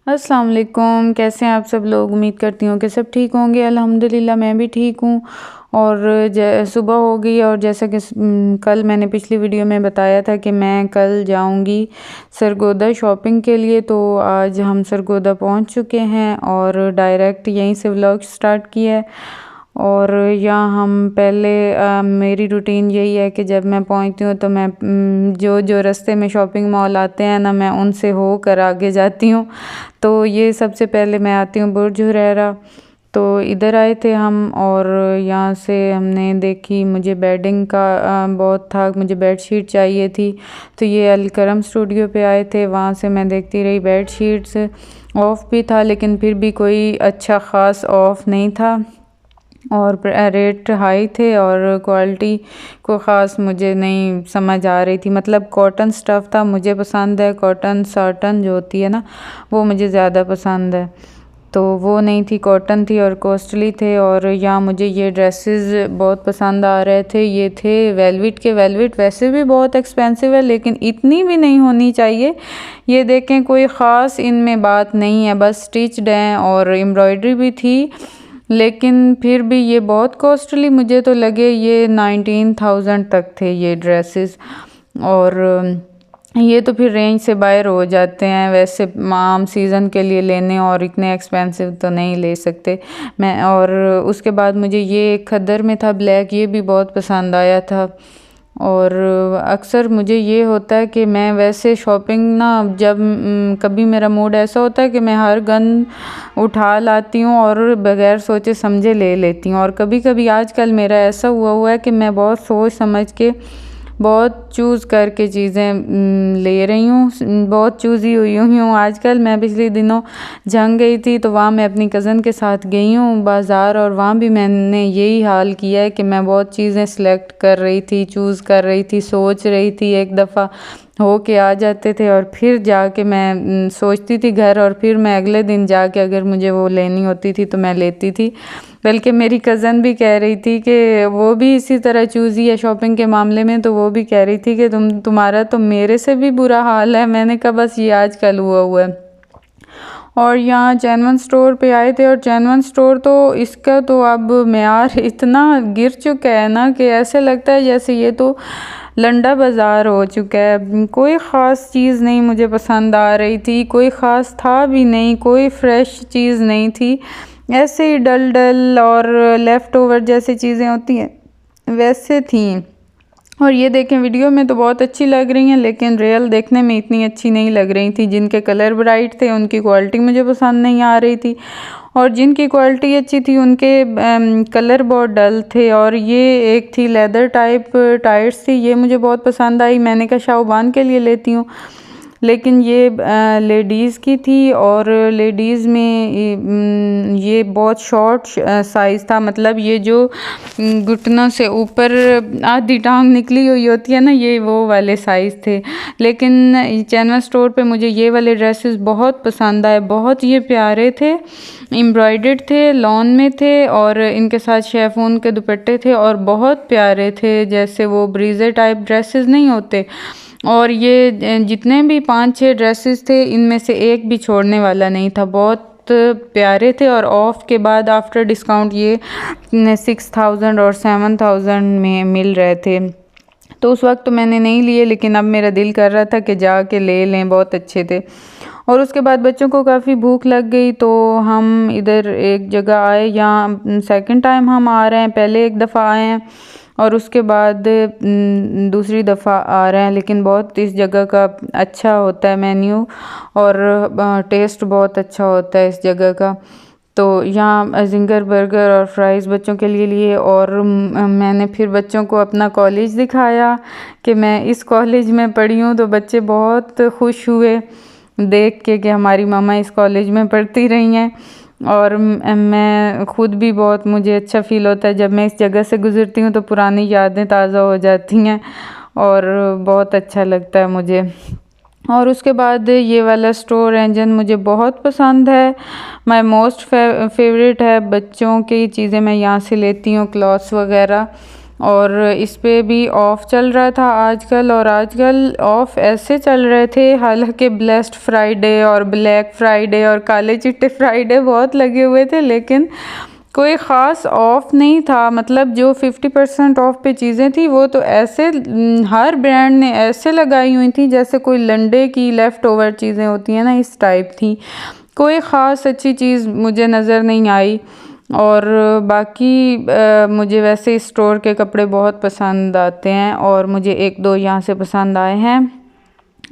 अस्सलाम वालेकुम, कैसे हैं आप सब लोग। उम्मीद करती हूँ कि सब ठीक होंगे। अल्हम्दुलिल्लाह मैं भी ठीक हूँ। और सुबह हो गई और जैसा कि कल मैंने पिछली वीडियो में बताया था कि मैं कल जाऊँगी सरगोदा शॉपिंग के लिए, तो आज हम सरगोदा पहुँच चुके हैं और डायरेक्ट यहीं से व्लॉग स्टार्ट किया है। और यहाँ हम पहले मेरी रूटीन यही है कि जब मैं पहुँचती हूँ तो मैं जो जो रास्ते में शॉपिंग मॉल आते हैं ना, मैं उनसे होकर आगे जाती हूँ। तो ये सबसे पहले मैं आती हूँ बुर्ज हुरैरा। तो इधर आए थे हम और यहाँ से हमने देखी, मुझे बेडिंग का बहुत था, मुझे बेडशीट चाहिए थी। तो ये अलकरम स्टूडियो पे आए थे, वहाँ से मैं देखती रही बेडशीट्स। ऑफ़ भी था लेकिन फिर भी कोई अच्छा ख़ास ऑफ़ नहीं था और रेट हाई थे और क्वालिटी को ख़ास मुझे नहीं समझ आ रही थी। मतलब कॉटन स्टफ़ था, मुझे पसंद है कॉटन, साटन जो होती है ना वो मुझे ज़्यादा पसंद है। तो वो नहीं थी, कॉटन थी और कॉस्टली थे। और यहाँ मुझे ये ड्रेसेस बहुत पसंद आ रहे थे। ये थे वेलवेट के। वेलवेट वैसे भी बहुत एक्सपेंसिव है लेकिन इतनी भी नहीं होनी चाहिए। ये देखें कोई ख़ास इनमें बात नहीं है, बस स्टिच्ड हैं और एम्ब्रॉयडरी भी थी, लेकिन फिर भी ये बहुत कॉस्टली मुझे तो लगे। ये 19,000 तक थे ये ड्रेसेस। और ये तो फिर रेंज से बाहर हो जाते हैं वैसे आम सीज़न के लिए लेने, और इतने एक्सपेंसिव तो नहीं ले सकते मैं। और उसके बाद मुझे ये खद्दर में था ब्लैक, ये भी बहुत पसंद आया था। और अक्सर मुझे ये होता है कि मैं वैसे शॉपिंग ना, जब कभी मेरा मूड ऐसा होता है कि मैं हर गन उठा लाती हूँ और बगैर सोचे समझे ले लेती हूँ। और कभी कभी आजकल मेरा ऐसा हुआ है कि मैं बहुत सोच समझ के बहुत चूज़ करके चीज़ें ले रही हूँ, बहुत चूज़ी हुई हूँ आजकल। मैं पिछले दिनों जंग गई थी तो वहाँ मैं अपनी कज़न के साथ गई हूँ बाज़ार, और वहाँ भी मैंने यही हाल किया है कि मैं बहुत चीज़ें सिलेक्ट कर रही थी, चूज़ कर रही थी, सोच रही थी, एक दफ़ा हो के आ जाते थे और फिर जाके मैं सोचती थी घर, और फिर मैं अगले दिन जाके अगर मुझे वो लेनी होती थी तो मैं लेती थी। बल्कि मेरी कज़न भी कह रही थी कि वो भी इसी तरह चूज़ी है शॉपिंग के मामले में, तो वो भी कह रही थी कि तुम्हारा तो मेरे से भी बुरा हाल है। मैंने कहा बस ये आजकल हुआ है। और यहाँ चैनवन स्टोर पे आए थे, और चैनवन स्टोर तो इसका तो अब मेयार इतना गिर चुका है ना कि ऐसे लगता है जैसे ये तो लंडा बाज़ार हो चुका है। कोई ख़ास चीज़ नहीं मुझे पसंद आ रही थी, कोई ख़ास था भी नहीं, कोई फ्रेश चीज़ नहीं थी, ऐसे ही डल डल और लेफ़्ट ओवर जैसी चीज़ें होती हैं वैसे थी। और ये देखें वीडियो में तो बहुत अच्छी लग रही हैं लेकिन रियल देखने में इतनी अच्छी नहीं लग रही थी। जिनके कलर ब्राइट थे उनकी क्वालिटी मुझे पसंद नहीं आ रही थी, और जिनकी क्वालिटी अच्छी थी उनके कलर बहुत डल थे। और ये एक थी लेदर टाइप टाइट्स थी, ये मुझे बहुत पसंद आई। मैंने कहा शाहबान के लिए लेती हूँ, लेकिन ये लेडीज़ की थी और लेडीज़ में ये बहुत शॉर्ट साइज़ था। मतलब ये जो घुटनों से ऊपर आधी टांग निकली हुई होती है ना, ये वो वाले साइज़ थे। लेकिन चैनल स्टोर पे मुझे ये वाले ड्रेसेस बहुत पसंद आए, बहुत ये प्यारे थे, एम्ब्रॉयडर्ड थे, लॉन में थे और इनके साथ शेफून के दुपट्टे थे और बहुत प्यारे थे, जैसे वो ब्रीज़र टाइप ड्रेसेस नहीं होते। और ये जितने भी 5-6 ड्रेसेस थे इनमें से एक भी छोड़ने वाला नहीं था, बहुत प्यारे थे। और ऑफ़ के बाद आफ्टर डिस्काउंट ये 6,000 और 7,000 में मिल रहे थे। तो उस वक्त तो मैंने नहीं लिए, लेकिन अब मेरा दिल कर रहा था कि जाके ले लें, बहुत अच्छे थे। और उसके बाद बच्चों को काफ़ी भूख लग गई तो हम इधर एक जगह आए। यहाँ सेकंड टाइम हम आ रहे हैं, पहले एक दफ़ा आए हैं और उसके बाद दूसरी दफ़ा आ रहे हैं। लेकिन बहुत इस जगह का अच्छा होता है मेन्यू और टेस्ट बहुत अच्छा होता है इस जगह का। तो यहाँ जिंगर बर्गर और फ्राइज़ बच्चों के लिए लिए, और मैंने फिर बच्चों को अपना कॉलेज दिखाया कि मैं इस कॉलेज में पढ़ी हूँ। तो बच्चे बहुत खुश हुए देख के कि हमारी मामा इस कॉलेज में पढ़ती रही हैं। और मैं ख़ुद भी बहुत, मुझे अच्छा फ़ील होता है जब मैं इस जगह से गुज़रती हूँ तो पुरानी यादें ताज़ा हो जाती हैं और बहुत अच्छा लगता है मुझे। और उसके बाद ये वाला स्टोर एंजन मुझे बहुत पसंद है, माय मोस्ट फेवरेट है। बच्चों की चीज़ें मैं यहाँ से लेती हूँ, क्लॉथ्स वगैरह। और इस पे भी ऑफ़ चल रहा था आजकल, और आजकल ऑफ़ ऐसे चल रहे थे, हालांकि ब्लेस्ड फ्राइडे और ब्लैक फ्राइडे और काले चिट्टे फ्राइडे बहुत लगे हुए थे, लेकिन कोई ख़ास ऑफ़ नहीं था। मतलब जो 50% ऑफ़ पे चीज़ें थी वो तो ऐसे हर ब्रांड ने ऐसे लगाई हुई थी जैसे कोई लंडे की लेफ़्ट ओवर चीज़ें होती हैं ना, इस टाइप थी। कोई ख़ास अच्छी चीज़ मुझे नज़र नहीं आई। और बाकी मुझे वैसे इस स्टोर के कपड़े बहुत पसंद आते हैं, और मुझे एक दो यहाँ से पसंद आए हैं,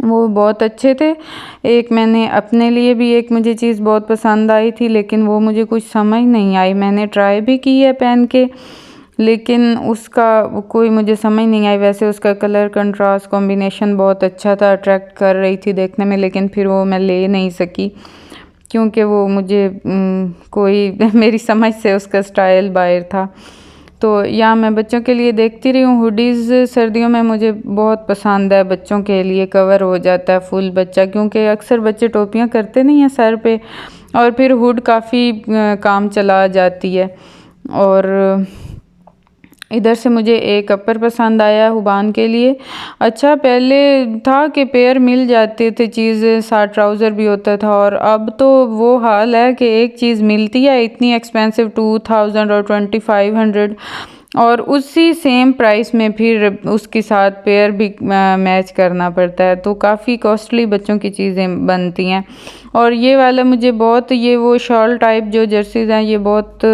वो बहुत अच्छे थे। एक मैंने अपने लिए भी एक मुझे चीज़ बहुत पसंद आई थी, लेकिन वो मुझे कुछ समझ नहीं आई। मैंने ट्राई भी की है पहन के, लेकिन उसका कोई मुझे समझ नहीं आई। वैसे उसका कलर कंट्रास्ट कॉम्बिनेशन बहुत अच्छा था, अट्रैक्ट कर रही थी देखने में, लेकिन फिर वो मैं ले नहीं सकी क्योंकि वो मुझे कोई मेरी समझ से उसका स्टाइल बाहर था। तो यहाँ मैं बच्चों के लिए देखती रही हूँ हुडीज़। सर्दियों में मुझे बहुत पसंद है, बच्चों के लिए कवर हो जाता है फुल बच्चा, क्योंकि अक्सर बच्चे टोपियाँ करते नहीं हैं सर पे, और फिर हुड काफ़ी काम चला जाती है। और इधर से मुझे एक अपर पसंद आया हुबान के लिए। अच्छा, पहले था कि पेयर मिल जाते थे चीज़, साथ ट्राउज़र भी होता था, और अब तो वो हाल है कि एक चीज़ मिलती है इतनी एक्सपेंसिव 2000 और 2500, और उसी सेम प्राइस में फिर उसके साथ पेयर भी मैच करना पड़ता है, तो काफ़ी कॉस्टली बच्चों की चीज़ें बनती हैं। और ये वाला मुझे बहुत, ये वो शॉल टाइप जो जर्सीज़ हैं, ये बहुत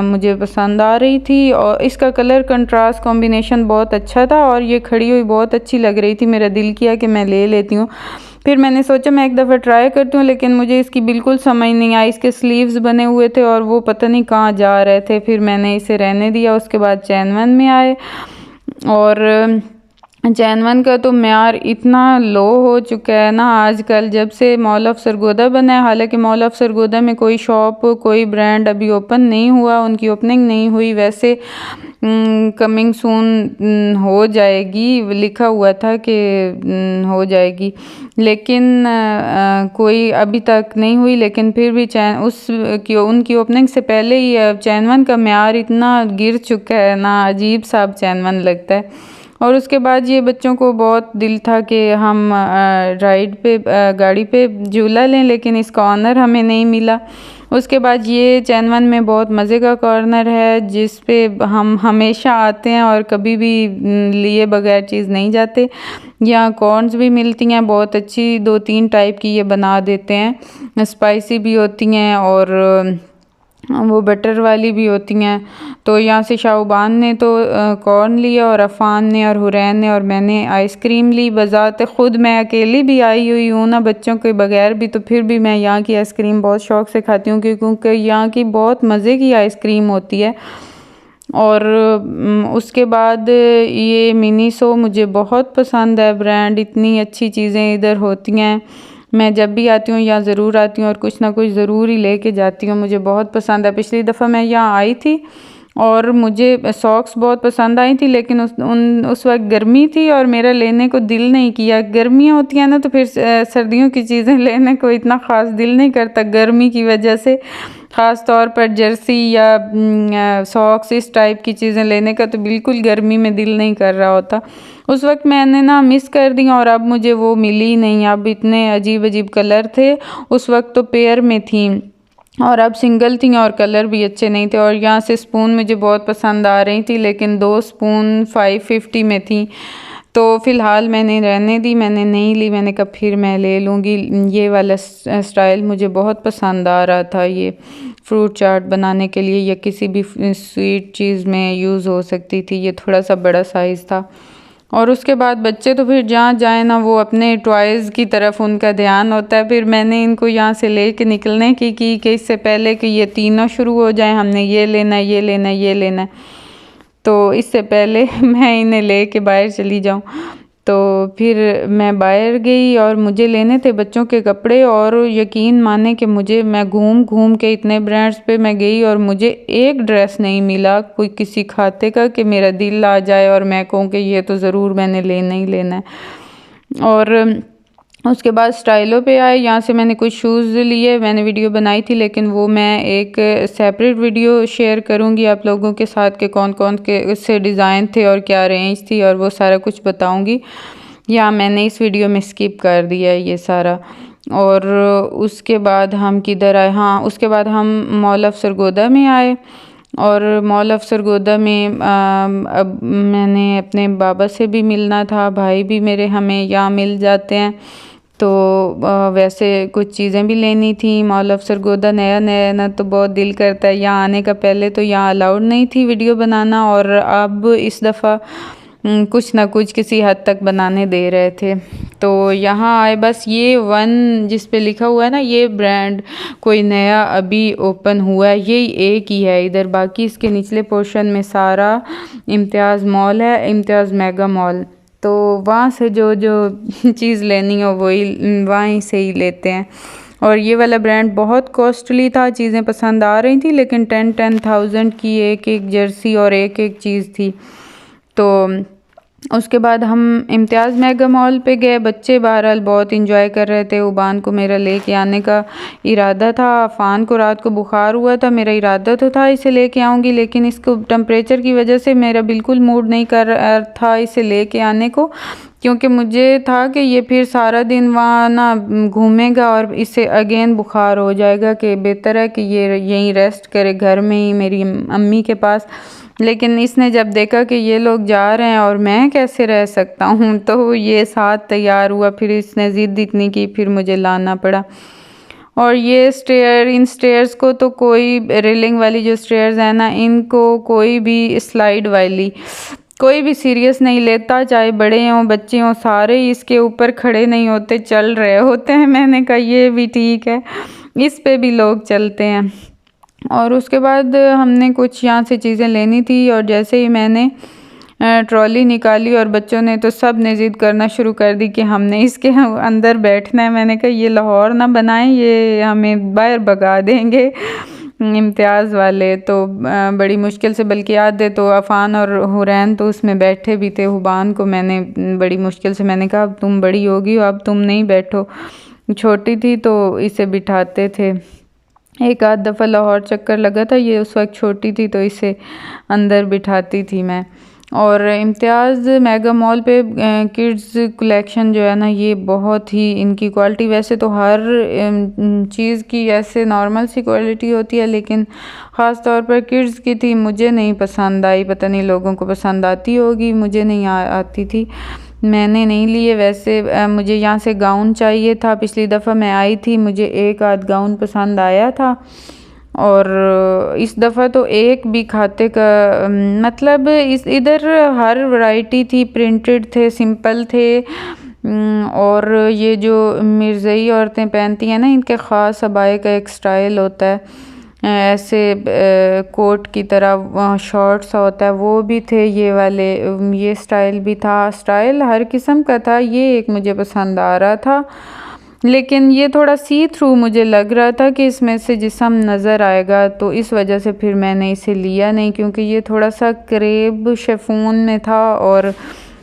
मुझे पसंद आ रही थी, और इसका कलर कंट्रास्ट कॉम्बिनेशन बहुत अच्छा था, और ये खड़ी हुई बहुत अच्छी लग रही थी। मेरा दिल किया कि मैं ले लेती हूँ। फिर मैंने सोचा मैं एक दफ़ा ट्राई करती हूँ, लेकिन मुझे इसकी बिल्कुल समझ नहीं आई। इसके स्लीव्स बने हुए थे और वो पता नहीं कहाँ जा रहे थे, फिर मैंने इसे रहने दिया। उसके बाद चैन वन में आए, और चैन वन का तो म्यार इतना लो हो चुका है ना आजकल, जब से मॉल ऑफ सरगोदा बना है। हालांकि मॉल ऑफ सरगोदा में कोई शॉप, कोई ब्रांड अभी ओपन नहीं हुआ, उनकी ओपनिंग नहीं हुई। वैसे कमिंग सून हो जाएगी, लिखा हुआ था कि हो जाएगी, लेकिन कोई अभी तक नहीं हुई। लेकिन फिर भी चैन उनकी ओपनिंग से पहले ही चैन वन का म्यार इतना गिर चुका है ना, अजीब सा चैन वन लगता है। और उसके बाद ये बच्चों को बहुत दिल था कि हम राइड पे गाड़ी पे झूला लें, लेकिन इसका ऑनर हमें नहीं मिला। उसके बाद ये चैन वन में बहुत मज़े का कॉर्नर है जिस पे हम हमेशा आते हैं और कभी भी लिए बगैर चीज़ नहीं जाते। यहाँ कॉर्न्स भी मिलती हैं बहुत अच्छी, 2-3 टाइप की ये बना देते हैं, स्पाइसी भी होती हैं और वो बटर वाली भी होती हैं। तो यहाँ से शाहबान ने तो कॉर्न लिया, और अफ़ान ने और हुरैन ने और मैंने आइसक्रीम ली। बज़ात ख़ुद मैं अकेली भी आई हुई हूँ ना बच्चों के बगैर भी, तो फिर भी मैं यहाँ की आइसक्रीम बहुत शौक़ से खाती हूँ, क्योंकि यहाँ की बहुत मज़े की आइसक्रीम होती है। और उसके बाद ये मिनीसो मुझे बहुत पसंद है ब्रांड, इतनी अच्छी चीज़ें इधर होती हैं। मैं जब भी आती हूँ यहाँ ज़रूर आती हूँ और कुछ ना कुछ ज़रूर ही लेके जाती हूँ, मुझे बहुत पसंद है। पिछली दफ़ा मैं यहाँ आई थी और मुझे सॉक्स बहुत पसंद आई थी, लेकिन उस वक्त गर्मी थी और मेरा लेने को दिल नहीं किया। गर्मियाँ होती हैं ना, तो फिर सर्दियों की चीज़ें लेने को इतना ख़ास दिल नहीं करता गर्मी की वजह से। ख़ास तौर पर जर्सी या सॉक्स इस टाइप की चीज़ें लेने का तो बिल्कुल गर्मी में दिल नहीं कर रहा होता। उस वक्त मैंने ना मिस कर दी, और अब मुझे वो मिली नहीं। अब इतने अजीब अजीब कलर थे, उस वक्त तो पेयर में थी और अब सिंगल थी, और कलर भी अच्छे नहीं थे। और यहाँ से स्पून मुझे बहुत पसंद आ रही थी, लेकिन 2 स्पून 550 में थी, तो फ़िलहाल मैंने रहने दी, मैंने नहीं ली। मैंने कहा फिर मैं ले लूँगी। ये वाला स्टाइल मुझे बहुत पसंद आ रहा था, ये फ्रूट चाट बनाने के लिए या किसी भी स्वीट चीज़ में यूज़ हो सकती थी। ये थोड़ा सा बड़ा साइज़ था। और उसके बाद बच्चे तो फिर जहाँ जाए ना, वो अपने टॉयज़ की तरफ उनका ध्यान होता है। फिर मैंने इनको यहाँ से ले के निकलने की कि इससे पहले कि ये तीनों शुरू हो जाए, हमने ये लेना है, ये लेना है, ये लेना है, तो इससे पहले मैं इन्हें ले के बाहर चली जाऊँ। तो फिर मैं बाहर गई और मुझे लेने थे बच्चों के कपड़े, और यकीन माने कि मैं घूम घूम के इतने ब्रांड्स पे मैं गई और मुझे एक ड्रेस नहीं मिला कोई किसी खाते का कि मेरा दिल आ जाए और मैं कहूँ कि ये तो ज़रूर मैंने लेना ही लेना है। और उसके बाद स्टाइलों पे आए। यहाँ से मैंने कुछ शूज़ लिए, मैंने वीडियो बनाई थी लेकिन वो मैं एक सेपरेट वीडियो शेयर करूँगी आप लोगों के साथ कि कौन कौन के उससे डिज़ाइन थे और क्या रेंज थी और वो सारा कुछ बताऊँगी। या मैंने इस वीडियो में स्किप कर दिया है ये सारा। और उसके बाद हम किधर आए, हाँ उसके बाद हम मॉल ऑफ सरगोदा में आए। और मॉल ऑफ सरगोदा में अब मैंने अपने बाबा से भी मिलना था, भाई भी मेरे हमें यहाँ मिल जाते हैं, तो वैसे कुछ चीज़ें भी लेनी थी। मॉल ऑफ सरगोदा नया नया ना तो बहुत दिल करता है यहाँ आने का। पहले तो यहाँ अलाउड नहीं थी वीडियो बनाना और अब इस दफ़ा कुछ ना कुछ किसी हद तक बनाने दे रहे थे। तो यहाँ आए, बस ये वन जिस पे लिखा हुआ है ना, ये ब्रांड कोई नया अभी ओपन हुआ है, यही एक ही है इधर। बाकी इसके निचले पोर्शन में सारा इम्तियाज़ मॉल है, इम्तियाज़ मेगा मॉल। तो वहाँ से जो जो चीज़ लेनी हो वही वहीं से ही लेते हैं। और ये वाला ब्रांड बहुत कॉस्टली था, चीज़ें पसंद आ रही थी लेकिन 10,000 की एक एक जर्सी और एक एक चीज़ थी। तो उसके बाद हम इम्तियाज़ मेगा मॉल पे गए। बच्चे बहरहाल बहुत इंजॉय कर रहे थे। उबान को मेरा लेके आने का इरादा था, अफ़ान को रात को बुखार हुआ था, मेरा इरादा तो था इसे लेके आऊँगी लेकिन इसको टेम्परेचर की वजह से मेरा बिल्कुल मूड नहीं कर रहा था इसे लेके आने को, क्योंकि मुझे था कि ये फिर सारा दिन वहाँ ना घूमेगा और इसे अगेन बुखार हो जाएगा, कि बेहतर है कि ये यहीं रेस्ट करे घर में ही मेरी अम्मी के पास। लेकिन इसने जब देखा कि ये लोग जा रहे हैं और मैं कैसे रह सकता हूँ, तो ये साथ तैयार हुआ। फिर इसने ज़िद इतनी की, फिर मुझे लाना पड़ा। और ये इन स्टेयर्स को तो कोई रेलिंग वाली जो स्टेयर्स है ना, इनको कोई भी स्लाइड वाली कोई भी सीरियस नहीं लेता, चाहे बड़े हों बच्चे हों, सारे इसके ऊपर खड़े नहीं होते, चल रहे होते हैं। मैंने कहा ये भी ठीक है, इस पे भी लोग चलते हैं। और उसके बाद हमने कुछ यहाँ से चीज़ें लेनी थी और जैसे ही मैंने ट्रॉली निकाली और बच्चों ने तो सब ने ज़िद करना शुरू कर दी कि हमने इसके अंदर बैठना है। मैंने कहा ये लाहौर ना बनाएं, ये हमें बाहर भगा देंगे इम्तियाज़ वाले। तो बड़ी मुश्किल से, बल्कि आधे तो अफ़ान और हुरैन तो उसमें बैठे भी थे। हुबान को मैंने बड़ी मुश्किल से, मैंने कहा अब तुम बड़ी होगी अब तुम नहीं बैठो, छोटी थी तो इसे बिठाते थे। एक आध दफ़ा लाहौर चक्कर लगा था, ये उस वक्त छोटी थी तो इसे अंदर बिठाती थी मैं। और इम्तियाज़ मेगा मॉल पे किड्स कलेक्शन जो है ना, ये बहुत ही इनकी क्वालिटी, वैसे तो हर चीज़ की ऐसे नॉर्मल सी क्वालिटी होती है लेकिन ख़ास तौर पर किड्स की थी, मुझे नहीं पसंद आई। पता नहीं लोगों को पसंद आती होगी, मुझे नहीं आती थी, मैंने नहीं लिए। वैसे मुझे यहाँ से गाउन चाहिए था, पिछली दफ़ा मैं आई थी मुझे एक आध गाउन पसंद आया था और इस दफ़ा तो एक भी खाते का मतलब इधर हर वैरायटी थी, प्रिंटेड थे, सिंपल थे। और ये जो मिर्ज़ई औरतें पहनती हैं ना, इनके ख़ास अबाए का एक स्टाइल होता है, ऐसे कोट की तरह शॉर्ट्स होता है, वो भी थे ये वाले, ये स्टाइल भी था। स्टाइल हर किस्म का था, ये एक मुझे पसंद आ रहा था लेकिन ये थोड़ा सी थ्रू मुझे लग रहा था कि इसमें से जिस्म नज़र आएगा, तो इस वजह से फिर मैंने इसे लिया नहीं, क्योंकि ये थोड़ा सा क्रेप शेफून में था और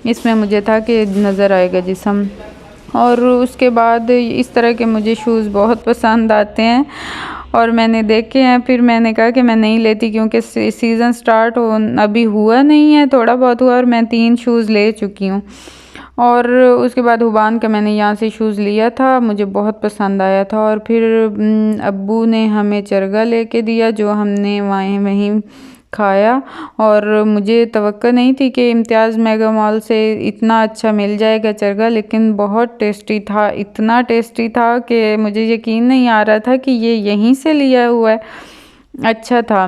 इसमें मुझे था कि नज़र आएगा जिस्म। और उसके बाद इस तरह के मुझे शूज़ बहुत पसंद आते हैं और मैंने देखे हैं, फिर मैंने कहा कि मैं नहीं लेती क्योंकि सीज़न स्टार्ट अभी हुआ नहीं है, थोड़ा बहुत हुआ और मैं 3 शूज़ ले चुकी हूँ। और उसके बाद हुबान का मैंने यहाँ से शूज़ लिया था, मुझे बहुत पसंद आया था। और फिर अब्बू ने हमें चरगा लेके दिया जो हमने वहीं खाया और मुझे तवक्को नहीं थी कि इम्तियाज़ मेगा मॉल से इतना अच्छा मिल जाएगा चरगा, लेकिन बहुत टेस्टी था, इतना टेस्टी था कि मुझे यकीन नहीं आ रहा था कि ये यहीं से लिया हुआ है। अच्छा था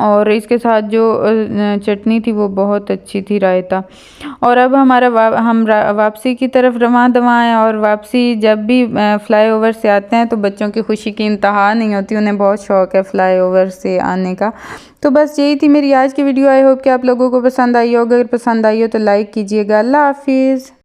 और इसके साथ जो चटनी थी वो बहुत अच्छी थी, रायता। और अब हम वापसी की तरफ रवां दवां हैं और वापसी जब भी फ़्लाई-ओवर से आते हैं तो बच्चों की खुशी की इंतहा नहीं होती, उन्हें बहुत शौक़ है फ़्लाई-ओवर से आने का। तो बस यही थी मेरी आज की वीडियो। आई होप कि आप लोगों को पसंद आई हो, अगर पसंद आई हो तो लाइक कीजिएगा। अल्लाह हाफिज़।